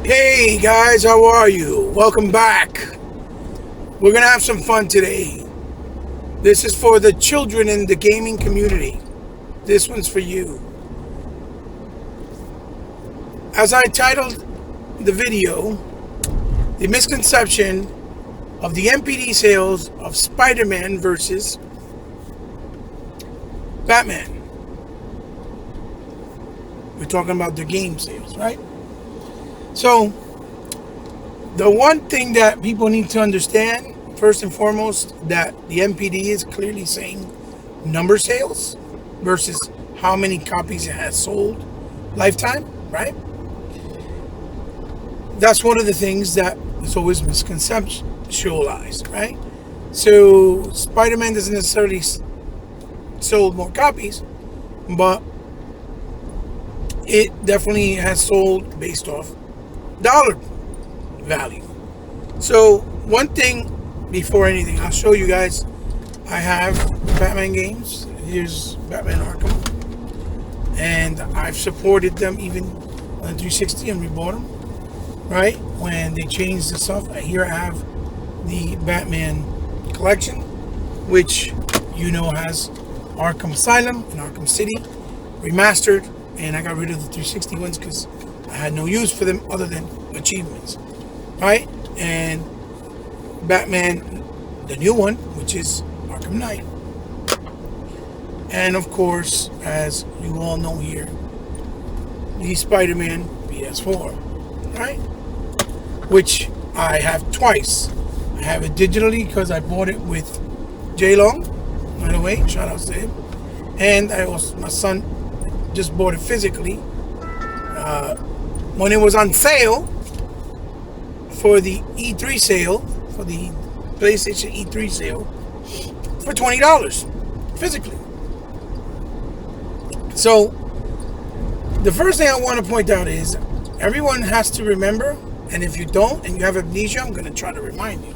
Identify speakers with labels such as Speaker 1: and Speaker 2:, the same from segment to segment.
Speaker 1: Hey guys, how are you? Welcome back. We're gonna have some fun today. This is for the children in the gaming community. This one's for you. As I titled the video, the misconception of the NPD sales of Spider-Man versus Batman. We're talking about their game sales, right? So, the one thing that people need to understand, first and foremost, that the NPD is clearly saying number sales versus how many copies it has sold lifetime, right? That's one of the things that is always misconceptualized, right? So, Spider-Man doesn't necessarily sold more copies, but it definitely has sold based off dollar value. So one thing before anything, I'll show you guys. I have Batman games. Here's Batman Arkham, and I've supported them even on the 360, and we bought them right when they changed the stuff. Here I have the Batman collection, which has Arkham Asylum and Arkham City remastered, and I got rid of the 360 ones because I had no use for them other than achievements, right? And Batman, the new one, which is Arkham Knight. And of course, as you all know here, the Spider-Man PS4, right? Which I have twice. I have it digitally because I bought it with J-Long, by the way, shout out to him. And my son just bought it physically when it was on sale for the E3 sale, for the PlayStation E3 sale, for $20 physically. So the first thing I want to point out is everyone has to remember, and if you don't and you have amnesia, I'm going to try to remind you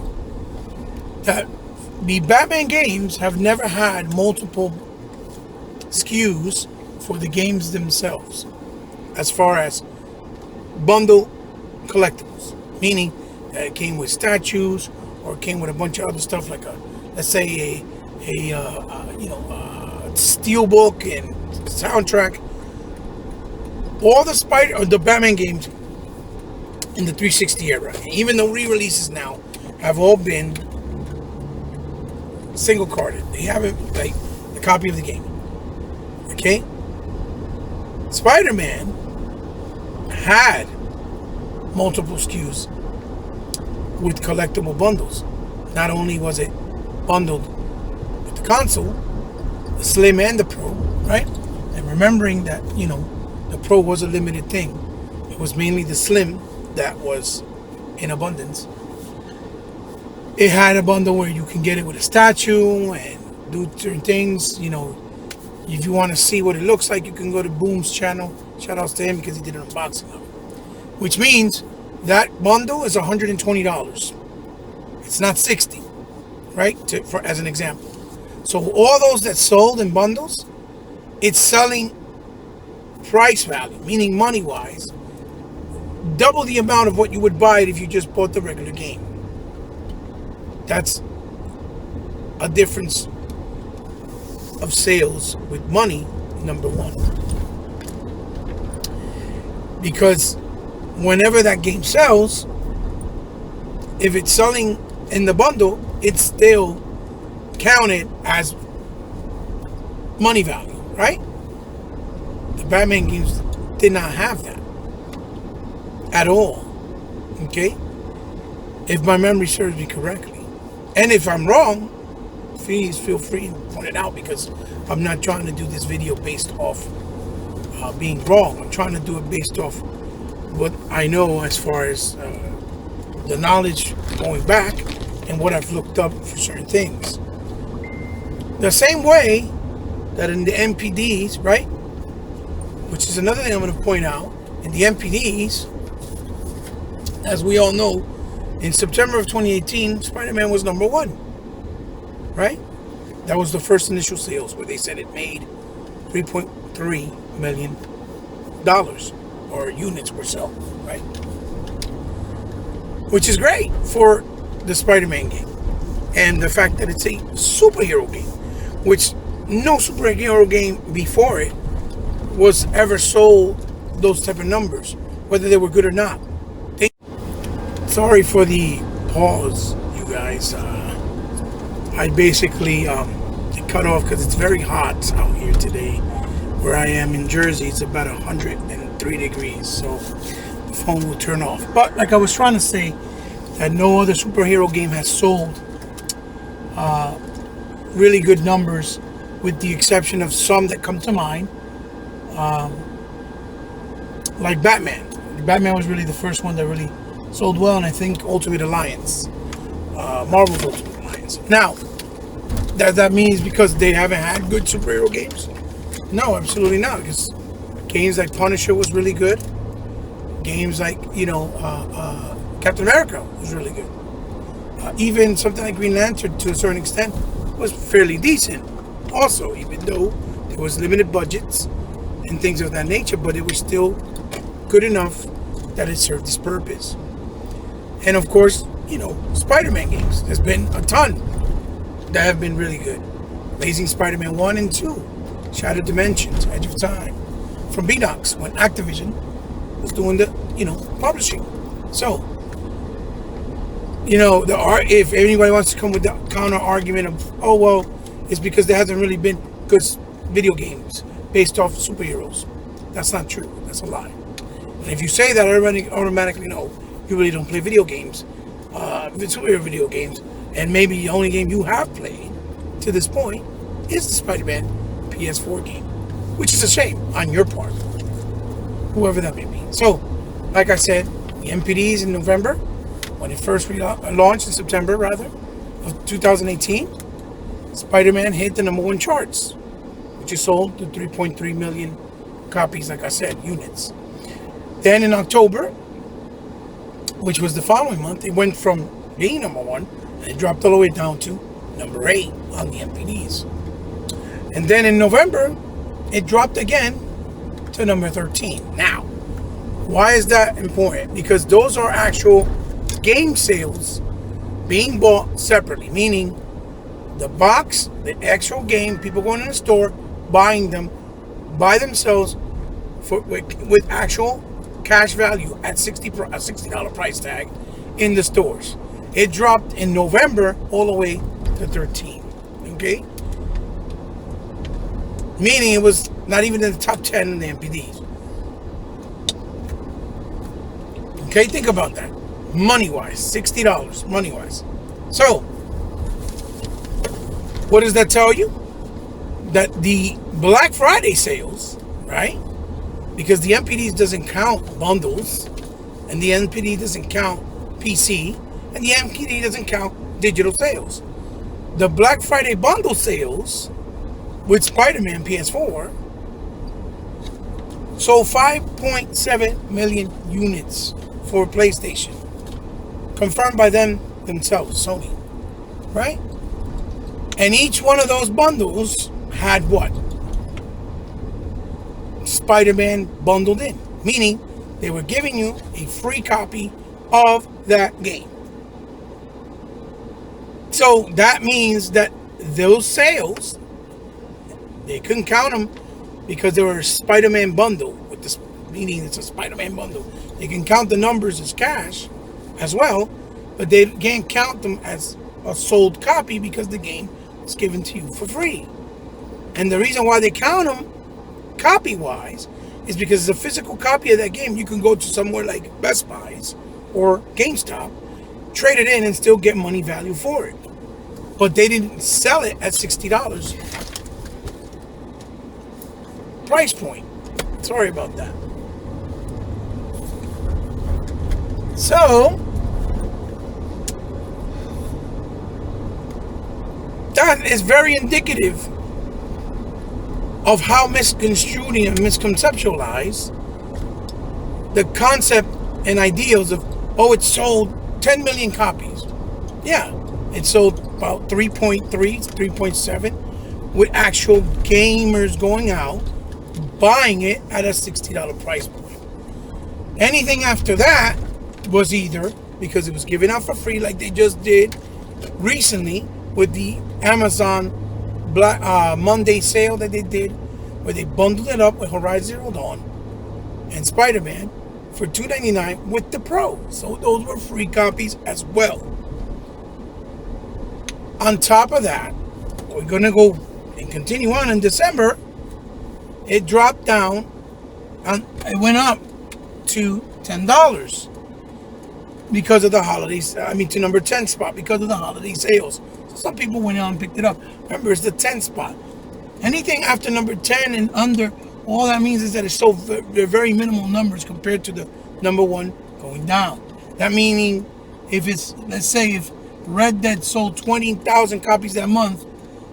Speaker 1: that the Batman games have never had multiple SKUs for the games themselves, as far as bundle collectibles, meaning that it came with statues or it came with a bunch of other stuff, like let's say a steelbook and soundtrack. All the Batman games in the 360 era, even the re-releases now, have all been single carded. They haven't like a copy of the game. Okay? Spider-Man had multiple SKUs with collectible bundles. Not only was it bundled with the console, the Slim and the Pro, right? And remembering that, the Pro was a limited thing. It was mainly the Slim that was in abundance. It had a bundle where you can get it with a statue and do certain things, If you want to see what it looks like, you can go to Boom's channel. Shout outs to him because he did an unboxing of it. Which means that bundle is $120. It's not $60, right? As an example. So all those that sold in bundles, it's selling price value, meaning money-wise, double the amount of what you would buy it if you just bought the regular game. That's a difference of sales with money, number one. Because whenever that game sells, if it's selling in the bundle, it's still counted as money value, right? The Batman games did not have that at all. Okay? If my memory serves me correctly. And if I'm wrong, please feel free to point it out, because I'm not trying to do this video based off being wrong. I'm trying to do it based off what I know as far as the knowledge going back and what I've looked up for certain things. The same way that in the NPDs, right? Which is another thing I'm going to point out. In the NPDs, as we all know, in September of 2018, Spider-Man was number one, right? That was the first initial sales where they said it made $3.3 million or units were sold, right? which is great for the Spider-Man game. And the fact that it's a superhero game, which no superhero game before it was ever sold those type of numbers, whether they were good or not. Sorry for the pause, you guys. I basically cut off because it's very hot out here today. Where I am in Jersey, it's about 103 degrees, so the phone will turn off. But like I was trying to say, that no other superhero game has sold really good numbers, with the exception of some that come to mind, like Batman. Batman was really the first one that really sold well, and I think Ultimate Alliance, Marvel's Ultimate Alliance. Now, that means because they haven't had good superhero games? No, absolutely not. Because games like Punisher was really good. Games like, Captain America was really good. Even something like Green Lantern, to a certain extent, was fairly decent also, even though there was limited budgets and things of that nature, but it was still good enough that it served its purpose. And of course, Spider-Man games. There's been a ton that have been really good. Amazing Spider-Man 1 and 2, Shattered Dimensions, Edge of Time, from Beanox, when Activision was doing the, publishing. So, if anybody wants to come with the counter argument of, oh, well, it's because there hasn't really been good video games based off superheroes. That's not true. That's a lie. And if you say that, everybody automatically know you really don't play video games, superhero video games, and maybe the only game you have played to this point is the Spider-Man PS4 game, which is a shame on your part, whoever that may be. So, like I said, the NPDs in November, when it first launched in September, rather, of 2018, Spider-Man hit the #1 charts, which is sold to 3.3 million copies, like I said, units. Then in October, which was the following month, it went from being #1, and it dropped all the way down to #8 on the NPDs. And then in November, it dropped again to number 13. Now, why is that important? Because those are actual game sales being bought separately, meaning the box, the actual game, people going in the store, buying them by themselves with actual cash value at a $60 price tag in the stores. It dropped in November all the way to 13. Okay? Meaning it was not even in the top 10 in the NPDs. Okay, think about that. Money-wise, $60, money-wise. So, what does that tell you? That the Black Friday sales, right? Because the NPD doesn't count bundles, and the NPD doesn't count PC, and the NPD doesn't count digital sales. The Black Friday bundle sales with Spider-Man PS4 sold 5.7 million units for PlayStation, confirmed by them themselves, Sony, right? And each one of those bundles had what? Spider-Man bundled in, meaning they were giving you a free copy of that game. So that means that those sales, they couldn't count them because they were a Spider-Man bundle, with this, meaning it's a Spider-Man bundle. They can count the numbers as cash as well, but they can't count them as a sold copy because the game was given to you for free. And the reason why they count them copy-wise is because it's a physical copy of that game. You can go to somewhere like Best Buy's or GameStop, trade it in, and still get money value for it. But they didn't sell it at $60 price point. Sorry about that. So, that is very indicative of how misconstrued and misconceptualized the concept and ideals of, oh, it sold 10 million copies. Yeah, it sold about 3.3, 3.7 with actual gamers going out, buying it at a $60 price point. Anything after that was either because it was given out for free like they just did recently with the Amazon Black Monday sale that they did, where they bundled it up with Horizon Zero Dawn and Spider-Man for $2.99 with the Pro. So those were free copies as well. On top of that, we're going to go and continue on in December. It dropped down and it went up to $10 because of the holidays. I mean, to number 10 spot because of the holiday sales. So some people went out and picked it up. Remember, it's the 10 spot. Anything after number 10 and under, all that means is that it's so very minimal numbers compared to the number 1 going down. That meaning, if it's, let's say, if Red Dead sold 20,000 copies that month,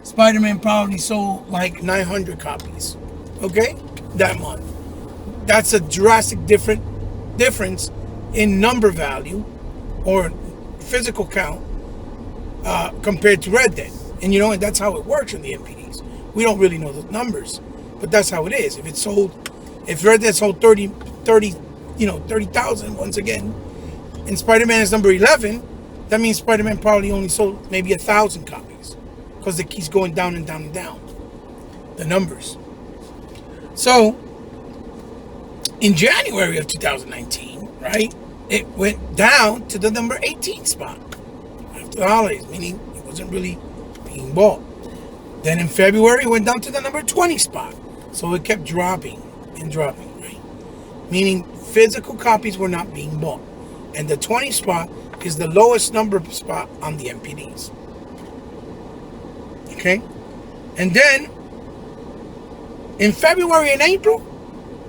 Speaker 1: Spider-Man probably sold like 900 copies, okay, that month. That's a drastic difference in number value or physical count compared to Red Dead. And you know, and that's how it works in the NPDs. We don't really know the numbers, but that's how it is. If Red Dead sold 30,000 once again, and Spider-Man is number 11, that means Spider-Man probably only sold maybe 1,000 copies because it keeps going down and down and down, the numbers. So, in January of 2019, right, it went down to the number 18 spot after the holidays, meaning it wasn't really being bought. Then in February, it went down to the number 20 spot. So it kept dropping and dropping, right? Meaning physical copies were not being bought. And the 20 spot is the lowest number spot on the NPDs. Okay? And then in February and April,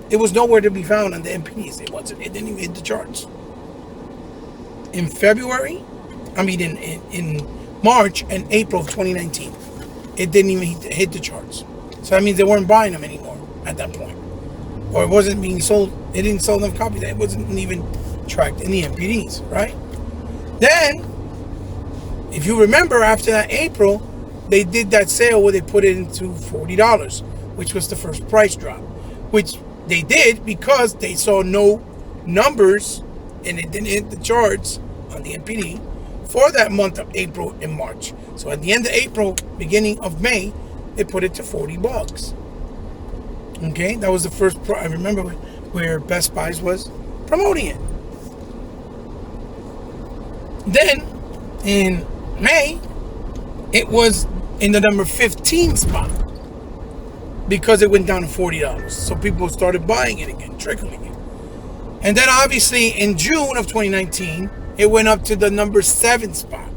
Speaker 1: it was nowhere to be found on the NPDs. It didn't even hit the charts. In March and April of 2019, it didn't even hit the charts. So that means they weren't buying them anymore at that point. Or it wasn't being sold. It didn't sell enough copies. It wasn't even tracked in the NPDs, right? Then, if you remember, after that April, they did that sale where they put it into $40, which was the first price drop, which they did because they saw no numbers and it didn't hit the charts on the NPD for that month of April and March. So at the end of April, beginning of May, they put it to $40. Okay, that was the first. I remember where Best Buys was promoting it. Then in May, it was in the number 15 spot because it went down to $40. So people started buying it again, trickling it. And then obviously in June of 2019, it went up to the number 7 spot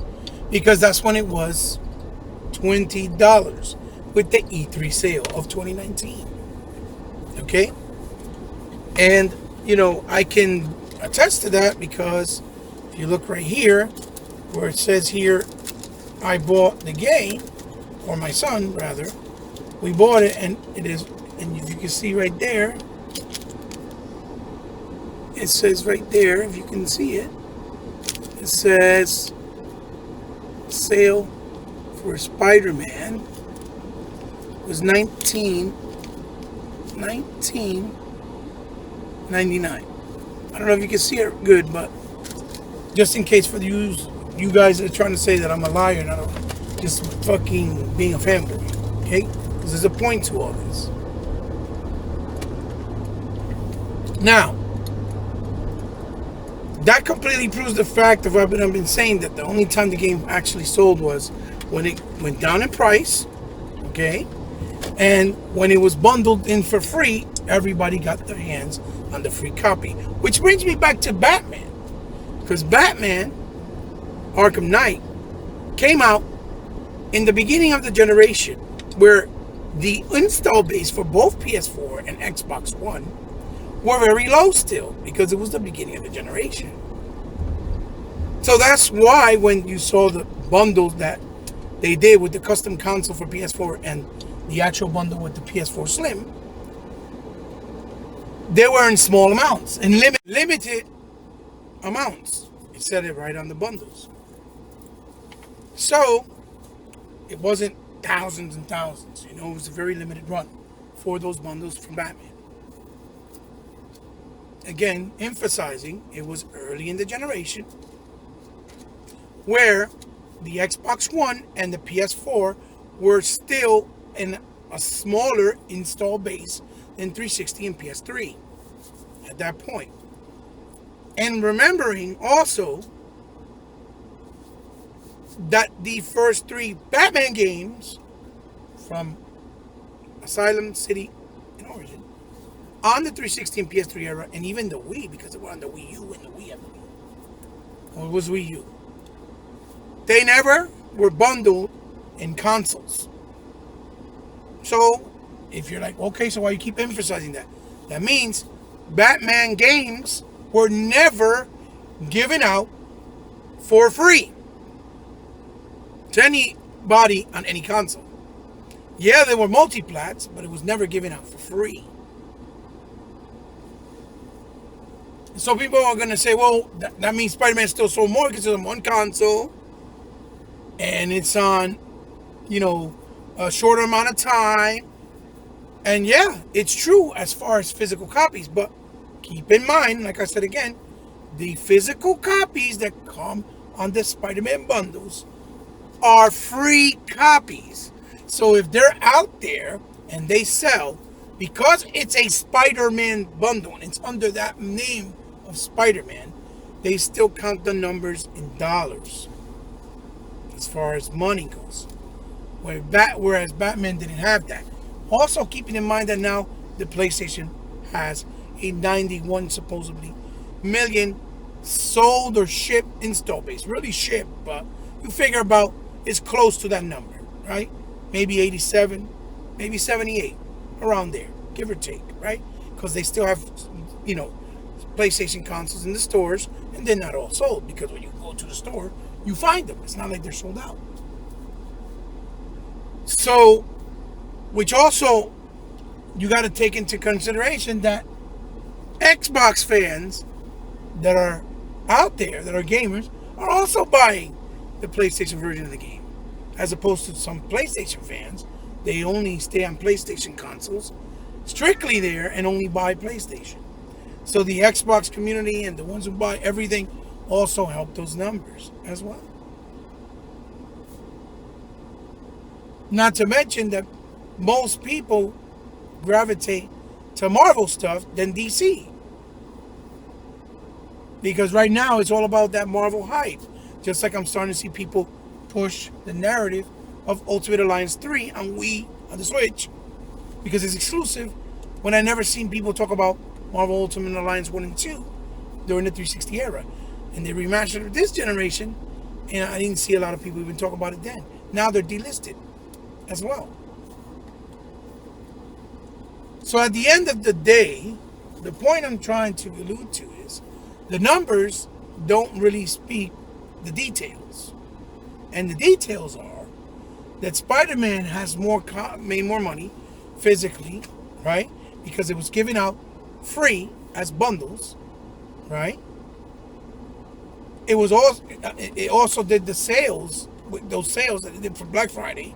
Speaker 1: because that's when it was $20 with the E3 sale of 2019. Okay? And, you know, I can attest to that because if you look right here, where it says here, I bought the game, or my son, rather, we bought it, and it is, and if you can see right there, it says right there, if you can see it, it says sale for Spider-Man was $19.99. I don't know if you can see it good, but just in case for you guys that are trying to say that I'm a liar and I'm just fucking being a fanboy, okay? Because there's a point to all this. Now, that completely proves the fact of what I've been saying, that the only time the game actually sold was when it went down in price, okay? And when it was bundled in for free, everybody got their hands on the free copy. Which brings me back to Batman. Because Batman, Arkham Knight, came out in the beginning of the generation where the install base for both PS4 and Xbox One were very low still because it was the beginning of the generation. So that's why when you saw the bundles that they did with the custom console for PS4 and the actual bundle with the PS4 Slim, they were in small amounts and limited amounts. It said it right on the bundles. So it wasn't thousands and thousands, you know, it was a very limited run for those bundles from Batman. Again, emphasizing it was early in the generation where the Xbox One and the PS4 were still in a smaller install base than 360 and PS3 at that point. And remembering also that the first 3 Batman games from Asylum, City, and Origin on the 360 and PS3 era, and even the Wii, because they were on the Wii U and the Wii, I believe. Or it was Wii U. They never were bundled in consoles. So, if you're like, okay, so why you keep emphasizing that? That means Batman games were never given out for free to anybody on any console. Yeah, they were multi-plats, but it was never given out for free. So people are going to say, well, that means Spider-Man still sold more because it's on one console and it's on, a shorter amount of time. And yeah, it's true as far as physical copies, but keep in mind, like I said again, the physical copies that come on the Spider-Man bundles are free copies. So if they're out there and they sell, because it's a Spider-Man bundle and it's under that name of Spider-Man, they still count the numbers in dollars as far as money goes. Whereas Batman didn't have that. Also keeping in mind that now the PlayStation has a 91 supposedly million sold or shipped install base. Really shipped, but you figure about it's close to that number, right? Maybe 87, maybe 78, around there, give or take, right? Because they still have, PlayStation consoles in the stores, and they're not all sold, because when you go to the store, you find them. It's not like they're sold out. So, which also, you got to take into consideration that Xbox fans that are out there, that are gamers, are also buying the PlayStation version of the game. As opposed to some PlayStation fans, they only stay on PlayStation consoles, strictly there, and only buy PlayStation. So the Xbox community and the ones who buy everything also help those numbers as well. Not to mention that most people gravitate to Marvel stuff than DC. Because right now it's all about that Marvel hype. Just like I'm starting to see people push the narrative of Ultimate Alliance 3 on Wii, on the Switch, because it's exclusive, when I never seen people talk about Marvel Ultimate Alliance 1 and 2 during the 360 era. And they remastered it this generation, and I didn't see a lot of people even talk about it then. Now they're delisted as well. So at the end of the day, the point I'm trying to allude to is the numbers don't really speak the details. And the details are that Spider-Man has made more money physically, right? Because it was given out free as bundles, right? It also did the sales, with those sales that it did for Black Friday.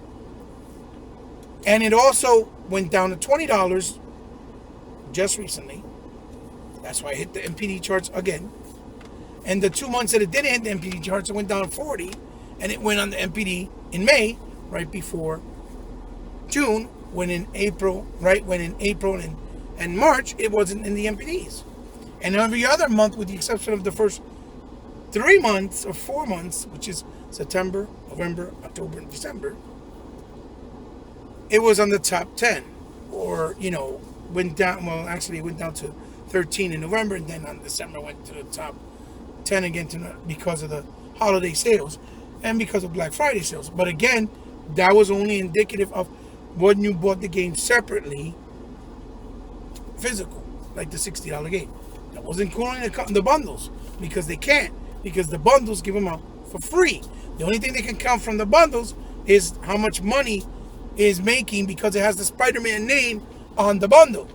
Speaker 1: And it also went down to $20 just recently. That's why it hit the NPD charts again. And the 2 months that it didn't hit the NPD charts, it went down to 40. And it went on the NPD in May, right before June, when in April and March, it wasn't in the NPDs. And every other month, with the exception of the first 3 months or 4 months, which is September, November, October, and December, it was on the top 10. Or, went down, well, actually it went down to 13 in November, and then on December went to the top 10 again because of the holiday sales and because of Black Friday sales. But again, that was only indicative of when you bought the game separately, physical, like the $60 game. That wasn't including the bundles, because they can't, because the bundles give them out for free. The only thing they can count from the bundles is how much money is making, because it has the Spider-Man name on the bundle.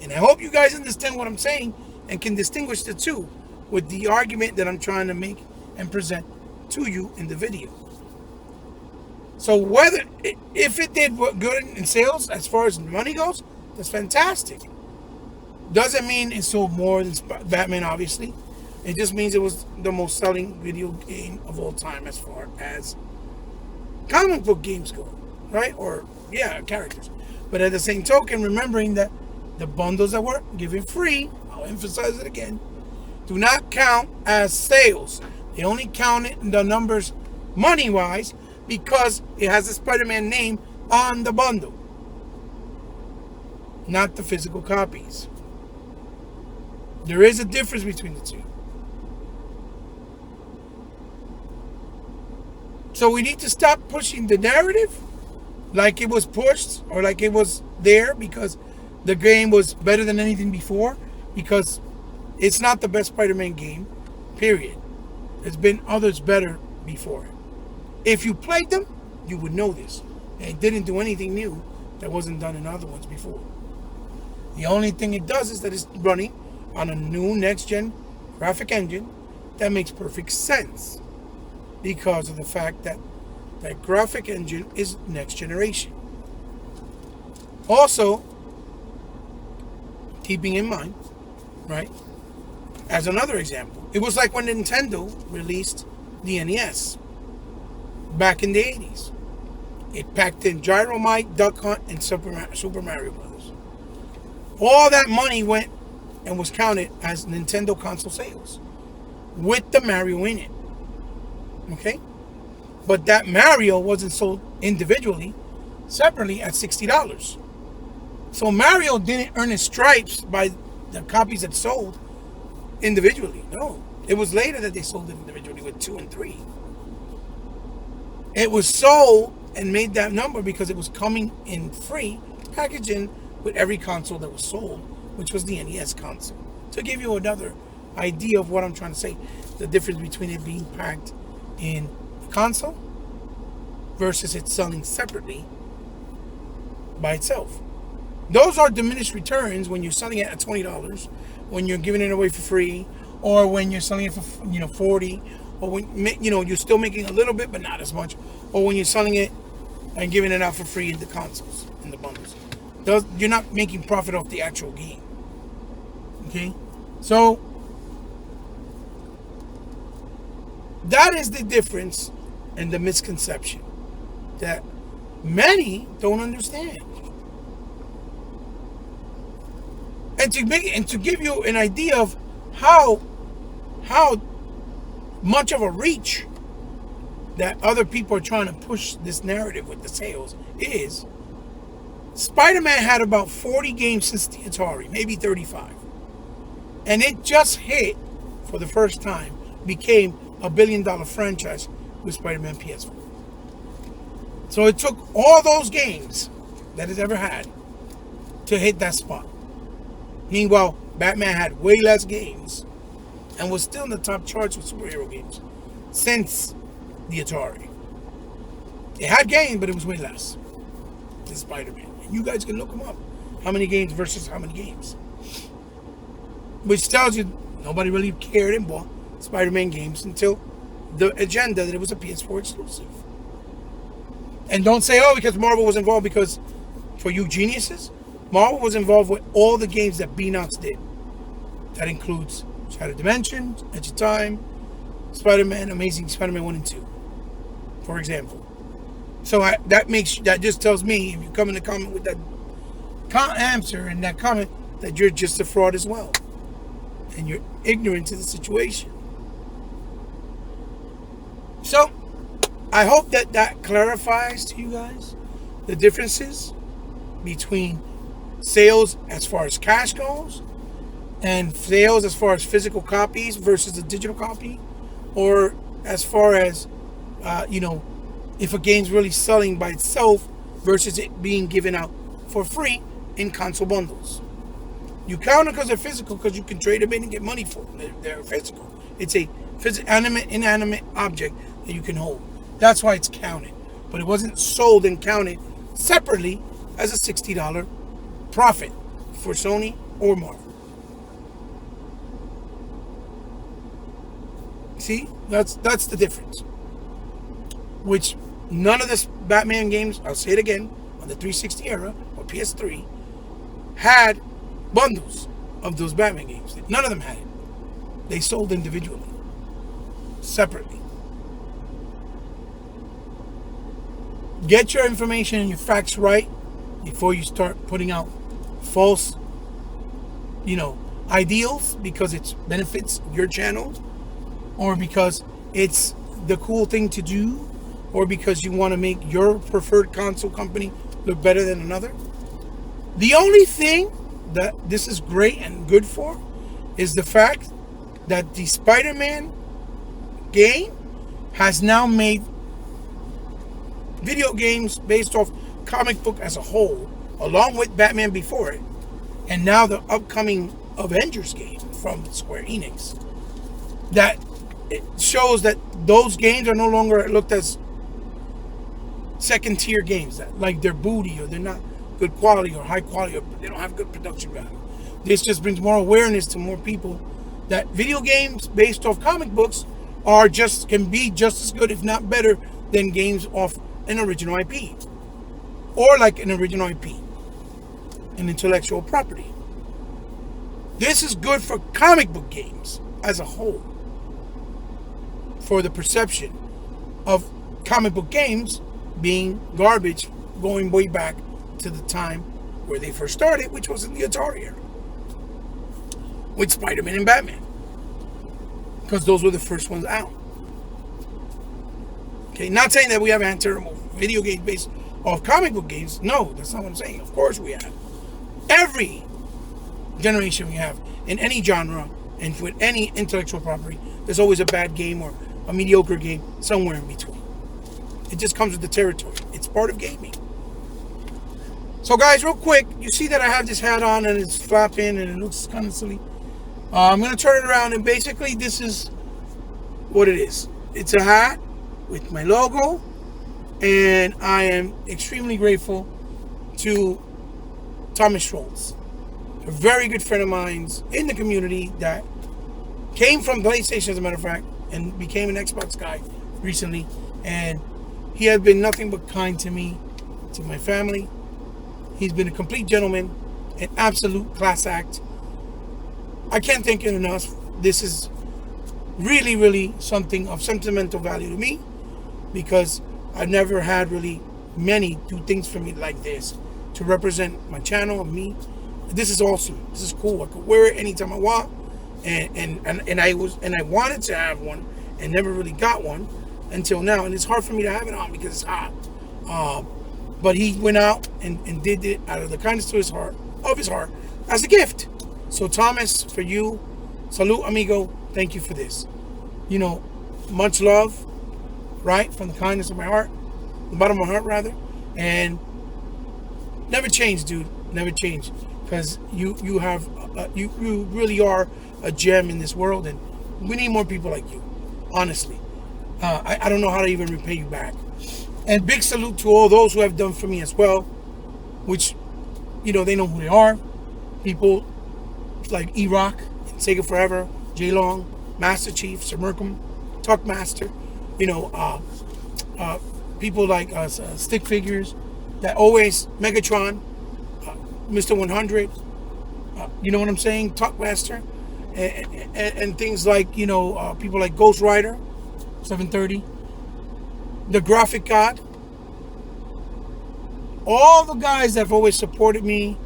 Speaker 1: And I hope you guys understand what I'm saying and can distinguish the two with the argument that I'm trying to make and present to you in the video. So if it did good in sales as far as money goes, that's fantastic. Doesn't mean it sold more than Batman, obviously. It just means it was the most selling video game of all time as far as comic book games go, right? Or, yeah, characters. But at the same token, remembering that the bundles that were given free, I'll emphasize it again, do not count as sales. They only count it in the numbers money-wise because it has a Spider-Man name on the bundle, not the physical copies. There is a difference between the two. So we need to stop pushing the narrative like it was pushed or like it was there because the game was better than anything before, because it's not the best Spider-Man game, period. There's been others better before. If you played them, you would know this. And it didn't do anything new that wasn't done in other ones before. The only thing it does is that it's running on a new next-gen graphic engine that makes perfect sense because of the fact that that graphic engine is next generation. Also, keeping in mind, right, as another example, it was like when Nintendo released the NES back in the 80s. It packed in Gyromite, Duck Hunt, and Super Mario Brothers. All that money went and was counted as Nintendo console sales with the Mario in it. Okay? But that Mario wasn't sold individually, separately at $60. So Mario didn't earn his stripes by the copies that sold individually. No. It was later that they sold it individually with 2 and 3. It was sold and made that number because it was coming in free, packaging with every console that was sold, which was the NES console. To give you another idea of what I'm trying to say, the difference between it being packed in the console versus it selling separately by itself. Those are diminished returns when you're selling it at $20, when you're giving it away for free, or when you're selling it for $40, or when you're still making a little bit but not as much, or when you're selling it and giving it out for free in the consoles, in the bundles. You're not making profit off the actual game. Okay? So that is the difference and the misconception that many don't understand. And to give you an idea of how much of a reach that other people are trying to push this narrative with the sales is, Spider-Man had about 40 games since the Atari, maybe 35. And it just hit, for the first time, became a $1 billion franchise with Spider-Man PS4. So it took all those games that it's ever had to hit that spot. Meanwhile, Batman had way less games and was still in the top charts with superhero games since the Atari. It had games, but it was way less than Spider-Man. And you guys can look them up. How many games versus how many games. Which tells you nobody really cared and bought Spider-Man games until the agenda that it was a PS4 exclusive. And don't say, oh, because Marvel was involved, because for you geniuses, Marvel was involved with all the games that Beanox did. That includes Shattered Dimensions, Edge of Time, Spider-Man, Amazing Spider-Man 1 and 2, for example. So that just tells me, if you come in the comment with that answer and that comment, that you're just a fraud as well. And you're ignorant to the situation. So, I hope that clarifies to you guys the differences between sales as far as cash goes and sales as far as physical copies versus a digital copy, or as far as if a game's really selling by itself versus it being given out for free in console bundles. You count it because they're physical, because you can trade them in and get money for them. They're physical. It's a inanimate object that you can hold. That's why it's counted. But it wasn't sold and counted separately as a $60 profit for Sony or Marvel. See, that's the difference. Which none of the Batman games, I'll say it again, on the 360 era or PS3 had bundles of those Batman games. None of them had it. They sold individually, separately. Get your information and your facts right before you start putting out false, ideals because it benefits your channel, or because it's the cool thing to do, or because you want to make your preferred console company look better than another. The only thing that this is great and good for is the fact that the Spider-Man game has now made video games based off comic book as a whole, along with Batman before it, and now the upcoming Avengers game from Square Enix, that it shows that those games are no longer looked as second tier games, that like they're booty, or they're not good quality or high quality, or they don't have good production value. This just brings more awareness to more people that video games based off comic books can be just as good, if not better, than games off an original IP, or like an original IP, an intellectual property. This is good for comic book games as a whole, for the perception of comic book games being garbage, going way back to the time where they first started, which was in the Atari era, with Spider-Man and Batman, because those were the first ones out. Okay, not saying that we haven't had terrible video games based off comic book games. No, that's not what I'm saying. Of course we have. Every generation we have, in any genre and with any intellectual property, there's always a bad game or a mediocre game somewhere in between. It just comes with the territory. It's part of gaming. So guys, real quick, you see that I have this hat on and it's flapping and it looks kind of silly. I'm going to turn it around, and basically this is what it is. It's a hat with my logo, and I am extremely grateful to Thomas Schultz, a very good friend of mine in the community that came from PlayStation, as a matter of fact, and became an Xbox guy recently, and he has been nothing but kind to me, to my family. He's been a complete gentleman, an absolute class act. I can't thank him enough. This is really, really something of sentimental value to me, because I've never had really many do things for me like this, to represent my channel and me. This is awesome. This is cool. I could wear it anytime I want, and I wanted to have one and never really got one until now, and it's hard for me to have it on because it's hot. But he went out and did it out of the kindness of his heart, as a gift. So Thomas, for you, salute amigo, thank you for this. Much love, right, from the kindness of my heart, the bottom of my heart rather, and never change, dude, never change, because you really are a gem in this world, and we need more people like you, honestly. I don't know how to even repay you back. And big salute to all those who have done for me as well, which, they know who they are. People like E-Rock, Sega Forever, J-Long, Master Chief, Sir Merkham, Tuckmaster, people like Stick Figures, that always, Megatron, Mr. 100, you know what I'm saying, Tuckmaster, and things like, people like Ghost Rider, 730, the Graphic God, all the guys that have always supported me,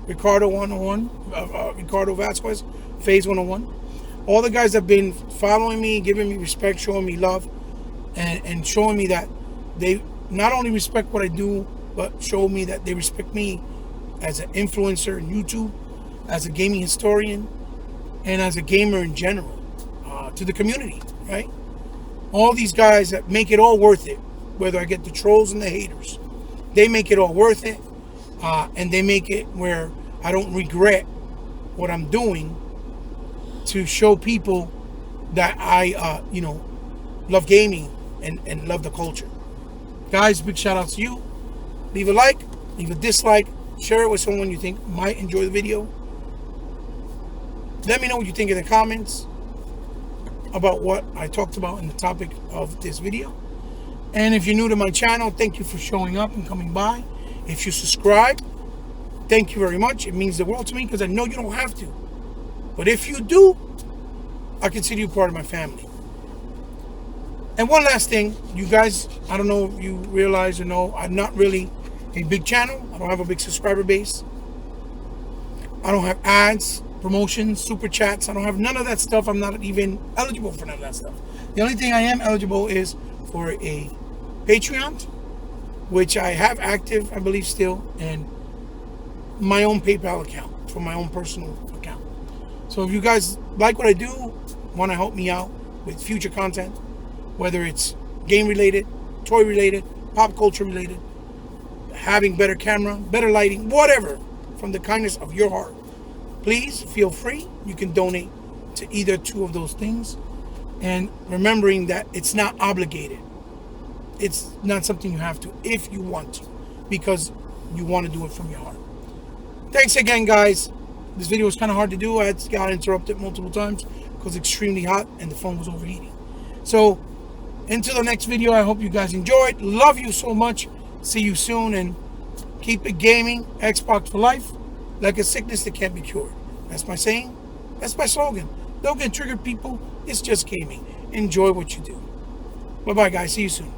Speaker 1: Ricardo 101, Ricardo Vasquez, Phase 101, all the guys that have been following me, giving me respect, showing me love, and showing me that they not only respect what I do, but show me that they respect me as an influencer in YouTube, as a gaming historian, and as a gamer in general, to the community, right? All these guys that make it all worth it, whether I get the trolls and the haters, they make it all worth it, and they make it where I don't regret what I'm doing to show people that I, love gaming and love the culture. Guys, big shout out to you. Leave a like, leave a dislike, share it with someone you think might enjoy the video. Let me know what you think in the comments about what I talked about in the topic of this video. And if you're new to my channel, thank you for showing up and coming by. If you subscribe, thank you very much. It means the world to me, because I know you don't have to. But if you do, I consider you part of my family. And one last thing, you guys, I don't know if you realize or know, I'm not really a big channel. I don't have a big subscriber base. I don't have ads, promotions, super chats. I don't have none of that stuff. I'm not even eligible for none of that stuff. The only thing I am eligible is for a Patreon, which I have active, I believe still, and my own PayPal account for my own personal account. So if you guys like what I do, want to help me out with future content, whether it's game related, toy related, pop culture related, having better camera, better lighting, whatever, from the kindness of your heart, please feel free. You can donate to either two of those things. And remembering that it's not obligated. It's not something you have to if you want to, because you want to do it from your heart. Thanks again, guys. This video was kind of hard to do. I got interrupted multiple times because it's extremely hot and the phone was overheating. So until the next video, I hope you guys enjoyed. Love you so much. See you soon, and keep it gaming. Xbox for life, like a sickness that can't be cured. That's my saying. That's my slogan. Don't get triggered, people. It's just gaming. Enjoy what you do. Bye-bye, guys. See you soon.